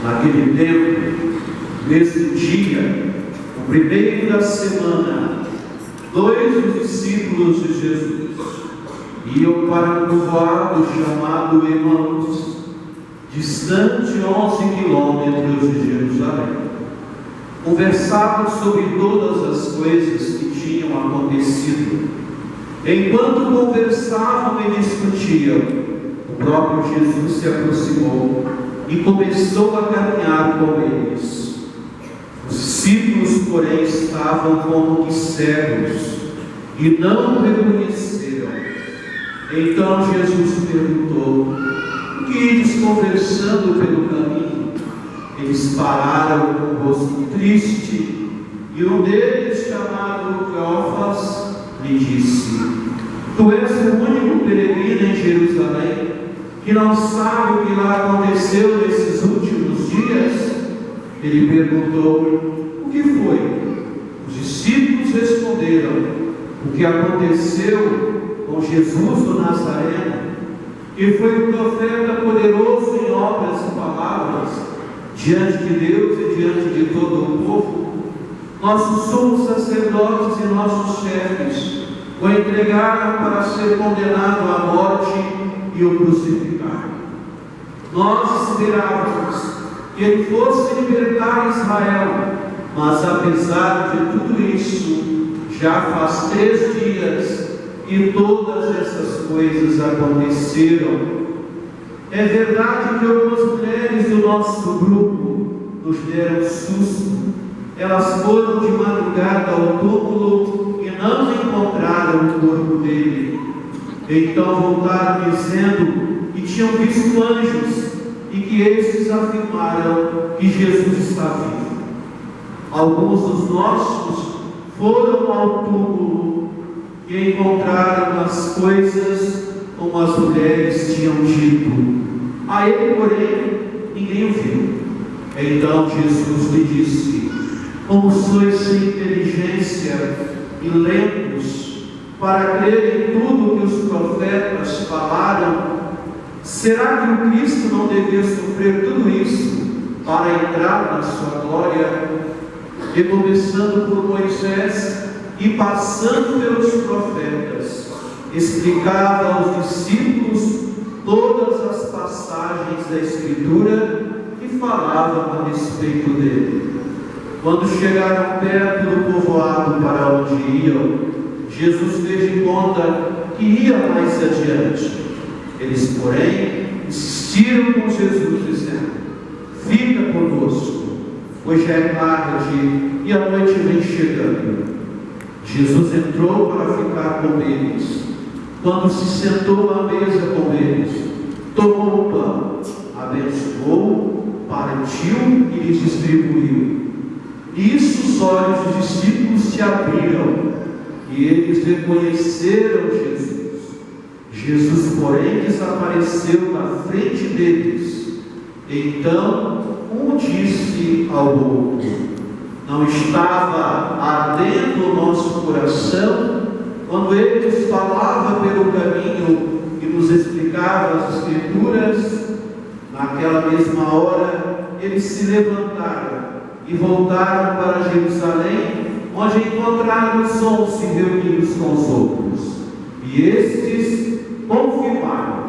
Naquele tempo, nesse dia, o primeiro da semana, dois dos discípulos de Jesus iam para um povoado chamado Emaús, distante 11 quilômetros de Jerusalém. Conversavam sobre todas as coisas que tinham acontecido. Enquanto conversavam e discutiam, o próprio Jesus se aproximou e começou a caminhar com eles. Os discípulos, porém, estavam como que cegos e não o reconheceram. Então Jesus perguntou: "O que ides conversando pelo caminho?" Eles pararam com o rosto triste, e um deles, chamado Cleófas, lhe disse: "Tu és o único peregrino em Jerusalém que não sabe o que lá aconteceu nesses últimos dias?" Ele perguntou: "O que foi?" Os discípulos responderam: "O que aconteceu com Jesus do Nazareno, que foi um profeta poderoso em obras e palavras, diante de Deus e diante de todo o povo. Nossos sumos sacerdotes e nossos chefes o entregaram para ser condenado à morte e o crucificaram. Nós esperávamos que ele fosse libertar Israel, mas apesar de tudo isso, já faz 3 dias e todas essas coisas aconteceram. É verdade que algumas mulheres do nosso grupo nos deram susto. Elas foram de madrugada ao túmulo e não encontraram o corpo dele. Então voltaram dizendo que tinham visto anjos e que estes afirmaram que Jesus está vivo. Alguns dos nossos foram ao túmulo e encontraram as coisas como as mulheres tinham dito. A ele, porém, ninguém o viu." Então Jesus lhe disse: "Como sois sem inteligência e lentos para crer em tudo que os profetas falaram? Será que o Cristo não devia sofrer tudo isso para entrar na sua glória?" E começando por Moisés e passando pelos profetas, explicava aos discípulos todas as passagens da Escritura que falavam a respeito dele. Quando chegaram perto do povoado para onde iam, Jesus fez de conta que ia mais adiante. Eles, porém, insistiram com Jesus, dizendo: "Fica conosco, pois já é tarde e a noite vem chegando." Jesus entrou para ficar com eles. Quando se sentou à mesa com eles, tomou o pão, abençoou, partiu e lhes distribuiu. Nisso os olhos dos discípulos se abriram e eles reconheceram Jesus. Jesus, porém, desapareceu na frente deles. Então um disse ao outro: "Não estava ardendo o nosso coração quando ele nos falava pelo caminho e nos explicava as Escrituras?" Naquela mesma hora eles se levantaram e voltaram para Jerusalém, onde encontraram os 11 reunidos com os outros. E estes confirmaram: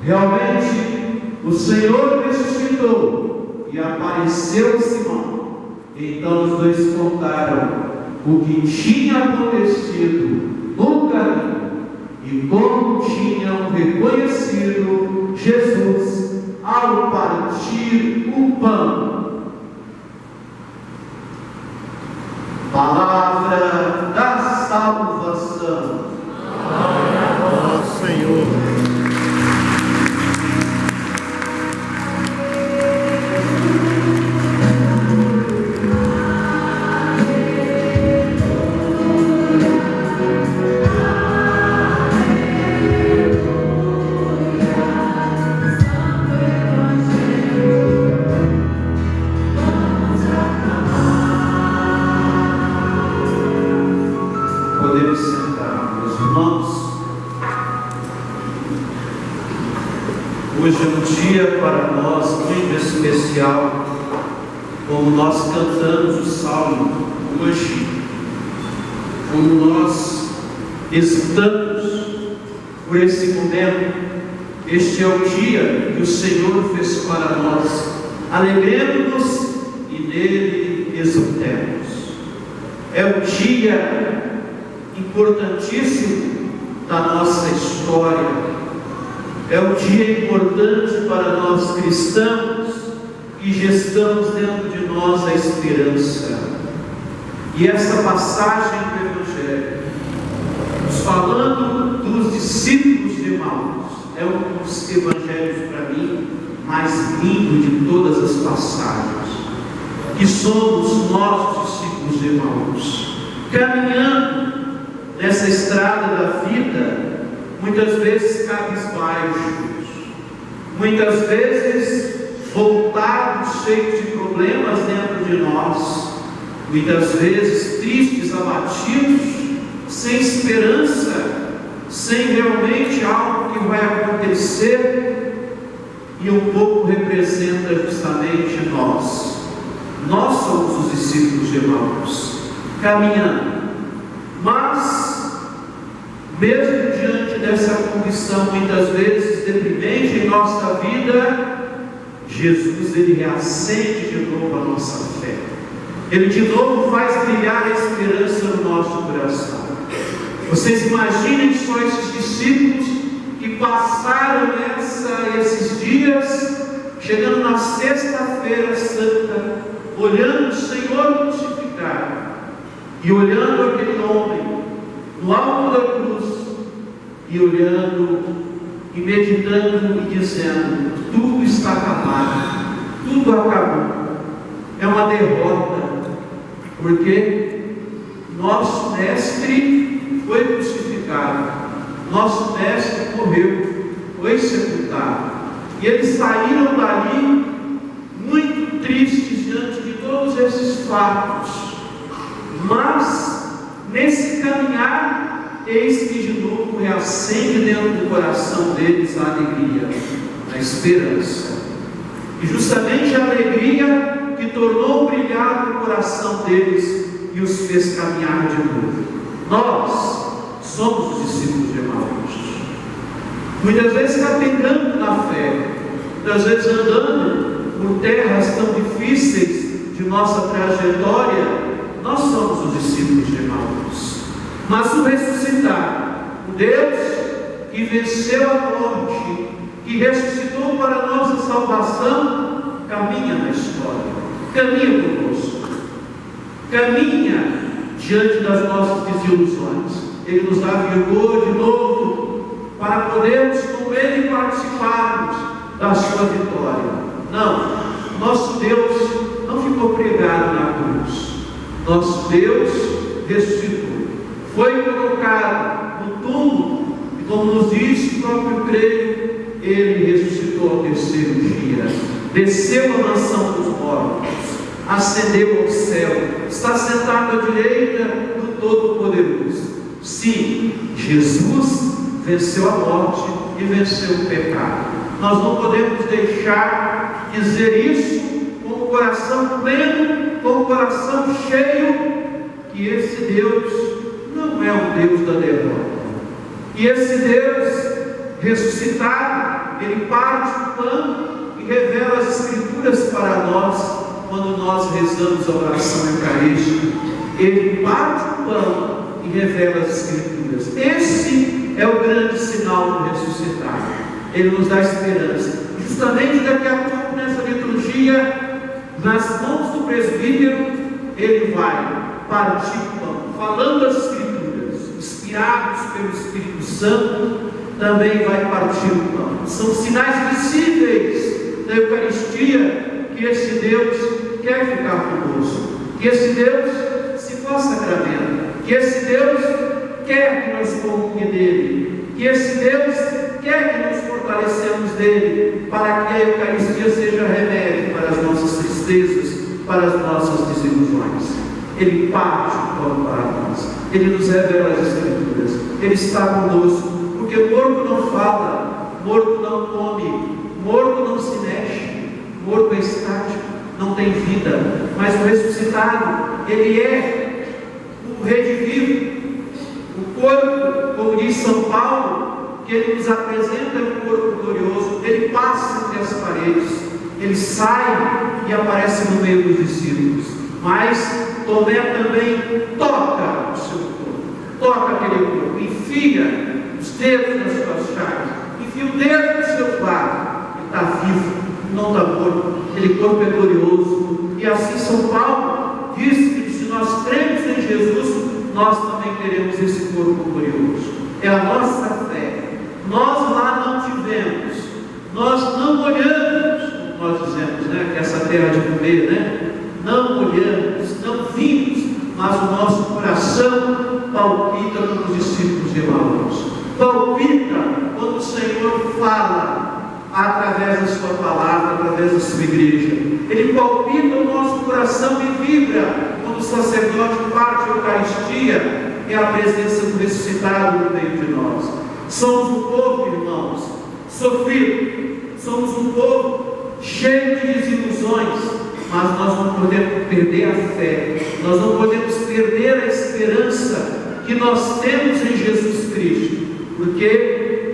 "Realmente o Senhor ressuscitou e apareceu a Simão." Então os dois contaram o que tinha acontecido no caminho e como tinham reconhecido Jesus ao partir o pão. Palavra da salvação. Glória a vós, Senhor. Podemos sentar, meus irmãos. Hoje é um dia para nós muito especial, como nós cantamos o salmo hoje, como nós estamos por esse momento Este é o dia que o Senhor fez para nós. Alegremos-nos e nele exultemos. É um dia importantíssimo da nossa história. É um dia importante para nós cristãos que gestamos dentro de nós a esperança. E essa passagem do Evangelho, nos falando dos discípulos de Emaús, é um dos evangelhos para mim mais lindo de todas as passagens, que somos nós, discípulos de Emaús, caminhando nessa estrada da vida, muitas vezes cabisbaixos, muitas vezes voltados, cheios de problemas dentro de nós, muitas vezes tristes, abatidos, sem esperança, sem realmente algo que vai acontecer. E um pouco representa justamente nós. Nós somos os discípulos de Emaús, caminhando. Mas, mesmo diante dessa condição muitas vezes deprimente em nossa vida, Jesus, ele reacende de novo a nossa fé. Ele de novo faz brilhar a esperança no nosso coração. Vocês imaginem só esses discípulos que passaram esses dias, chegando na sexta-feira santa, olhando o Senhor crucificado e olhando aquele homem no alto da cruz, e olhando e meditando e dizendo: tudo está acabado, tudo acabou. É uma derrota, porque nosso mestre foi crucificado, nosso mestre morreu, foi sepultado, e eles saíram dali muito tristes diante de todos esses fatos. Mas nesse caminhar, eis que de novo reacende dentro do coração deles a alegria, a esperança, e justamente a alegria que tornou brilhar o coração deles e os fez caminhar de novo. Nós somos os discípulos de Emaús, muitas vezes capengando na fé, muitas vezes andando por terras tão difíceis de nossa trajetória. Nós somos os discípulos de Emaús. Mas o ressuscitado, o Deus que venceu a morte, que ressuscitou para nós a salvação, caminha na história, caminha conosco, caminha diante das nossas desilusões. Ele nos dá vigor de novo para podermos com Ele participarmos da sua vitória. Não, nosso Deus não ficou pregado na cruz. Nosso Deus ressuscitou, foi colocado no túmulo, e como nos diz o próprio creio, Ele ressuscitou ao terceiro dia, desceu à mansão dos mortos, ascendeu ao céu, está sentado à direita do Todo-Poderoso. Sim, Jesus venceu a morte e venceu o pecado. Nós não podemos deixar de dizer isso com o coração pleno, com o coração cheio, que esse Deus não é um Deus da derrota. E esse Deus ressuscitado, Ele parte o pão e revela as Escrituras para nós. Quando nós rezamos a oração eucarística, Ele parte o pão e revela as Escrituras. Esse é o grande sinal do ressuscitado. Ele nos dá esperança. Justamente daqui a pouco, nessa liturgia, nas mãos do presbítero, ele vai partir o pão, falando as Escrituras, inspirados pelo Espírito Santo, também vai partir o pão. São sinais visíveis da Eucaristia que esse Deus quer ficar conosco, que esse Deus se faça sacramento, que esse Deus quer que nós comungue dele, que esse Deus quer que nos fortalecemos dele, para que a Eucaristia seja remédio para as nossas tristezas, para as nossas desilusões. Ele parte o pão para nós, ele nos revela as Escrituras, ele está conosco, porque morto não fala, morto não come, morto não se mexe, morto é estático, não tem vida, mas o ressuscitado, ele é o redivivo, o corpo, como diz São Paulo, que Ele nos apresenta um corpo glorioso, Ele passa entre as paredes, Ele sai e aparece no meio dos discípulos. Mas Tomé também toca o seu corpo, toca aquele corpo, enfia os dedos nas suas chagas, enfia o dedo no seu lado, ele está vivo, não está morto, aquele corpo é glorioso. E assim São Paulo diz que se nós cremos em Jesus, nós também teremos esse corpo glorioso. É a nossa fé. Nós lá não tivemos, nós não olhamos, como nós dizemos, né? Que essa terra de comer, né? Não olhamos, não vimos, mas o nosso coração palpita como os discípulos de Emaús. Palpita quando o Senhor fala através da sua palavra, através da sua igreja. Ele palpita o nosso coração e vibra quando o sacerdote parte a Eucaristia, é a presença do ressuscitado no meio de nós. Somos um povo, irmãos, sofrido, somos um povo cheio de desilusões, mas nós não podemos perder a fé, nós não podemos perder a esperança que nós temos em Jesus Cristo, porque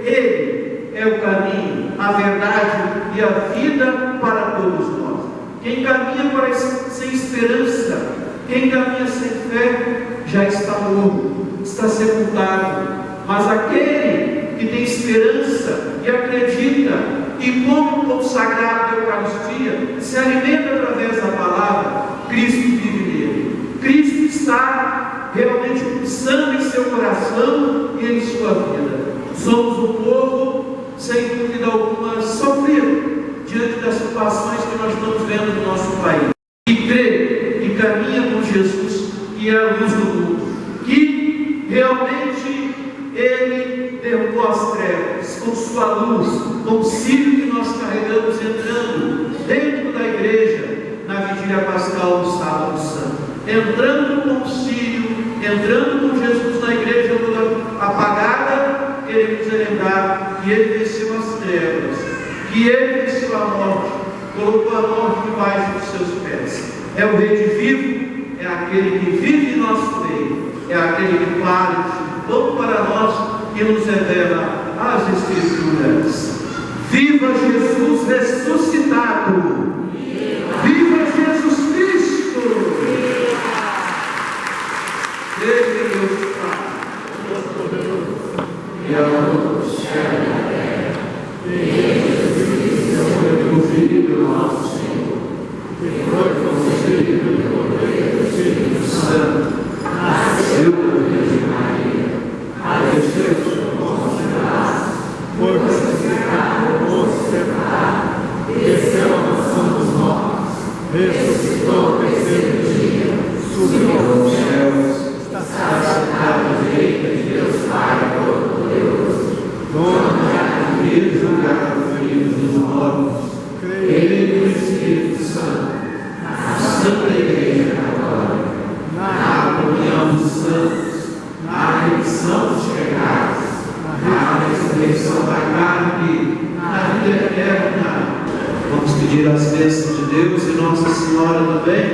Ele é o caminho, a verdade e a vida para todos nós. Quem caminha sem esperança, quem caminha sem fé, já está morto, está sepultado. Mas aquele que tem esperança e acredita e come o pão sagrado da Eucaristia, se alimenta através da palavra, Cristo vive nele. Cristo está realmente pulsando em seu coração e em sua vida. Somos um povo, sem dúvida alguma, sofrido diante das situações que nós estamos vendo no nosso país. E crê e caminha com Jesus, que é a luz do mundo, que realmente Ele derrubou as trevas com sua luz, com o cílio que nós carregamos entrando dentro da igreja na vigília pascal do sábado santo, entrando com o cílio, entrando com Jesus na igreja toda apagada. Queremos lembrar que Ele venceu as trevas, que Ele venceu a morte, colocou a morte debaixo dos seus pés. É o Rei vivo, é aquele que vive em nosso meio, é aquele que para de pão para nós e nos revela as Escrituras. Viva Jesus ressuscitado! Viva Jesus Cristo! Deus Deus Pai, e a luz do céu e da terra, o Filho do nosso Senhor, que foi concebido pelo poder do Espírito Santo, nasceu da Virgem Maria, padeceu sob Pôncio Pilatos, foi crucificado, morto, sepultado, desceu à mansão dos mortos, ressuscitou ao terceiro dia, subiu aos céus, está sentado à direita de Deus Pai Todo-Poderoso, torna a vir julgar os vivos e os mortos. Creio no Espírito Santo, na Santa Igreja Católica, na comunhão dos santos, na remissão dos pecados, na ressurreição da carne, na vida eterna. Vamos pedir as bênçãos de Deus e Nossa Senhora também.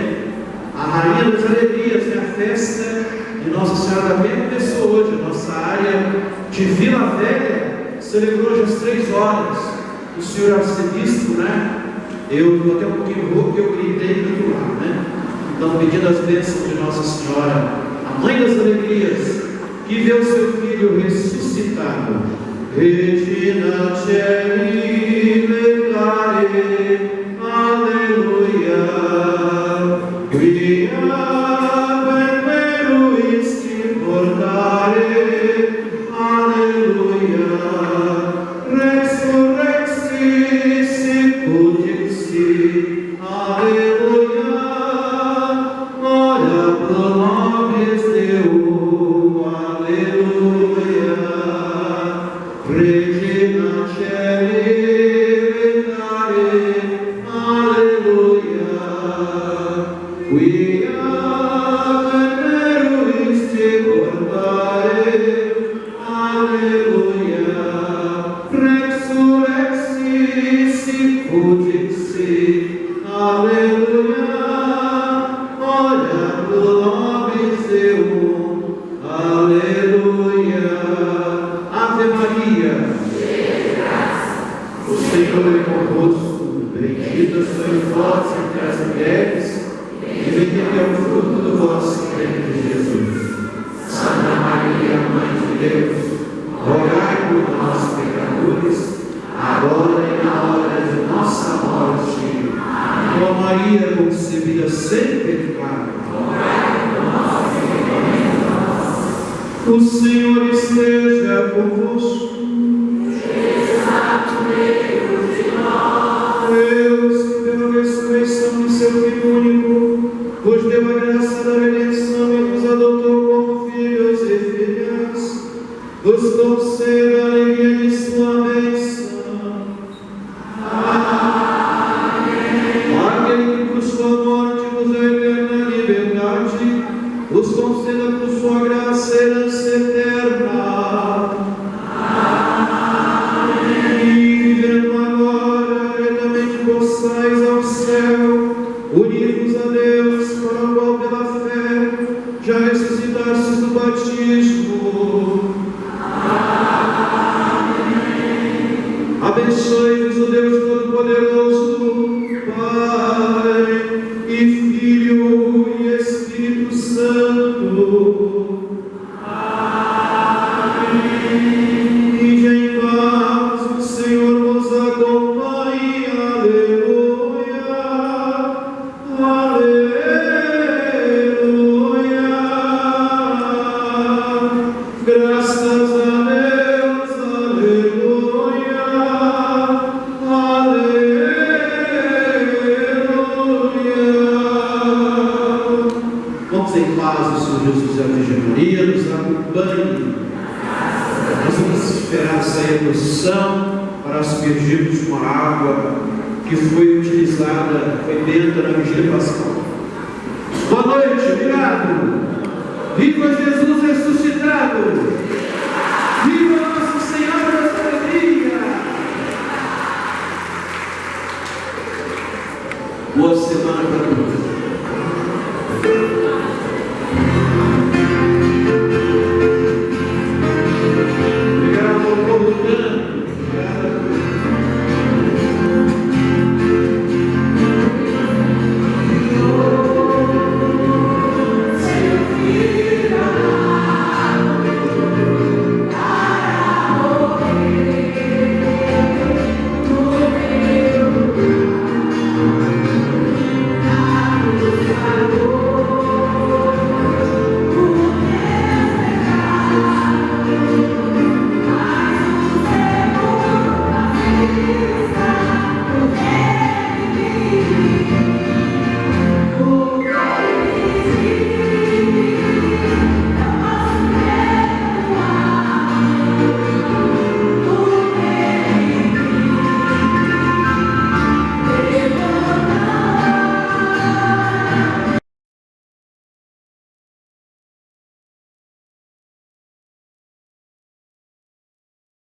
A Rainha das Alegrias, é a festa de Nossa Senhora da Penha, começou hoje. A nossa área de Vila Velha celebrou hoje às 3 horas. O senhor arcebispo, né? Eu estou até um pouquinho rouco, eu gritei muito lá, né? Então, pedindo as bênçãos de Nossa Senhora, a Mãe das Alegrias, que vê o seu filho ressuscitado. Regina Celi Lecare, aleluia. Quia perperuisti portare, aleluia. Resurrexi sicut, aleluia. Ora pro nobis Deum, aleluia. Regina Celi Lecare, aleluia. Quia perperuisti portare, aleluia. Resurrexi sicut, aleluia. Ora pro nobis Deum, aleluia. Ave Maria, bendita sois vós entre as mulheres, e bendito é o fruto do vosso ventre, Jesus. Santa Maria, Mãe de Deus, rogai por nós, pecadores, agora e na hora de nossa morte. Ó Maria, concebida sem pecado, o Senhor esteja convosco. Deus, que pela ressurreição de seu Filho único, vos deu a graça da redenção e nos adotou como filhos e filhas, vos conceda a alegria de sua bênção. Amém. Aquele que por sua morte vos deu eterna liberdade, vos conceda por sua graça a herança eterna. Possais ao céu, unir-vos a Deus, para o qual pela fé já ressuscitastes do batismo. Amém. Abençoe-vos o Deus Todo-Poderoso, Pai e Filho e Espírito Santo. Amém. Ide em paz, o Senhor vos acompanhe. Em paz, o Senhor Jesus e a Virgem Maria nos acompanhe. Nós vamos esperar sair a procissão para aspergirmos com a água que foi utilizada, foi dentro da vigília pascal. Boa noite, obrigado. Viva Jesus ressuscitado! Viva Nossa Senhora da Alegria! Boa semana para todos.